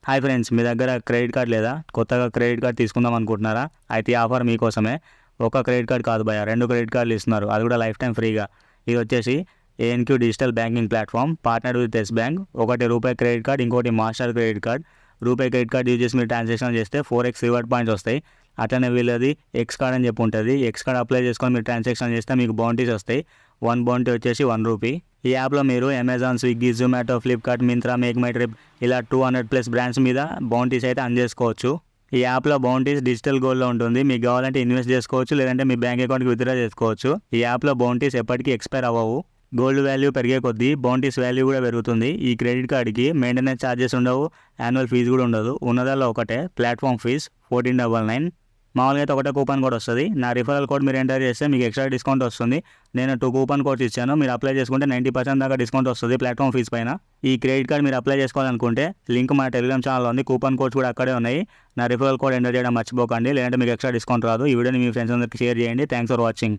Hi friends, మీ దగ్గర credit card లేదా? కొత్తగా క్రెడిట్ కార్డ్ తీసుకుందాం అనుకుంటున్నారా? అయితే ఈ ఆఫర్ మీకోసమే. ఒక క్రెడిట్ కార్డ్ కాదు భయ్యా, 2 క్రెడిట్ కార్డులు ఇస్తున్నారు, అది కూడా లైఫ్ టైం ఫ్రీగా. ఇది వచ్చేసి AnQ digital banking platform partnered with Yes Bank. ఒకటి రూపాయి క్రెడిట్ కార్డ్, ఇంకోటి Master credit card. RuPay credit card use చేసి మీరు ట్రాన్సాక్షన్ చేస్తే 4x రివార్డ్ పాయింట్స్ వస్తాయి. అట్లనే వీళ్ళది ఎక్స్ కార్డ్ అని చెప్పి ఉంటుంది. ఎక్స్ కార్డ్ అప్లై చేసుకొని మీరు ట్రాన్సాక్షన్ చేస్తే మీకు బౌంటీస్ వస్తాయి. 1 బౌంటీ వచ్చేసి 1 రూపీ. ఈ యాప్లో మీరు Amazon, Swiggy, Zomato, Flipkart, Myntra, make my trip ఇలా 200+ బ్రాండ్స్ మీద బౌంటీస్ అయితే చేసుకోవచ్చు. ఈ యాప్లో బౌంటీస్ డిజిటల్ గోల్డ్లో ఉంటుంది. మీకు కావాలంటే ఇన్వెస్ట్ చేసుకోవచ్చు, లేదంటే మీ బ్యాంక్ అకౌంట్కి విత్డ్రా చేసుకోవచ్చు. ఈ యాప్లో బౌంటీస్ ఎప్పటికీ ఎక్స్పైర్ అవ్వవు. గోల్డ్ వాల్యూ పెరిగే కొద్దీ బౌంటీస్ వాల్యూ కూడా పెరుగుతుంది. ఈ క్రెడిట్ కార్డ్కి మెయింటెనెన్స్ ఛార్జెస్ ఉండవు, యాన్యువల్ ఫీజు కూడా ఉండదు. ఉన్నదల్లో ఒకటే ప్లాట్ఫామ్ ఫీజ్ 1499. మామూలుగా అయితే ఒకటే కూపన్ కోడ్ వస్తుంది. నా రిఫరల్ కోడ్ మీరు ఎంటర్ చేస్తే మీకు ఎక్స్ట్రా డిస్కౌంట్ వస్తుంది. నేను 2 కూపన్ కోడ్స్ ఇచ్చాను. మీరు అప్లై చేసుకుంటే 90% దాకా డిస్కౌంట్ వస్తుంది ప్లాట్ఫామ్ ఫీజ్ పైన. ఈ క్రెడిట్ కార్డ్ మీరు అప్లై చేసుకోవాలనుకుంటే లింక్ మా టెలిగ్రామ్ ఛానల్లో ఉంది. కూపన్ కోడ్స్ కూడా అక్కడే ఉన్నాయి. నా రిఫరల్ కోడ్ ఎంటర్ చేయడం మర్చిపోకండి, లేదంటే మీకు ఎక్స్ట్రా డిస్కౌంట్ రాదు. ఈ వీడియోని మీ ఫ్రెండ్స్ అందరికీ షేర్ చేయండి. Thanks for watching.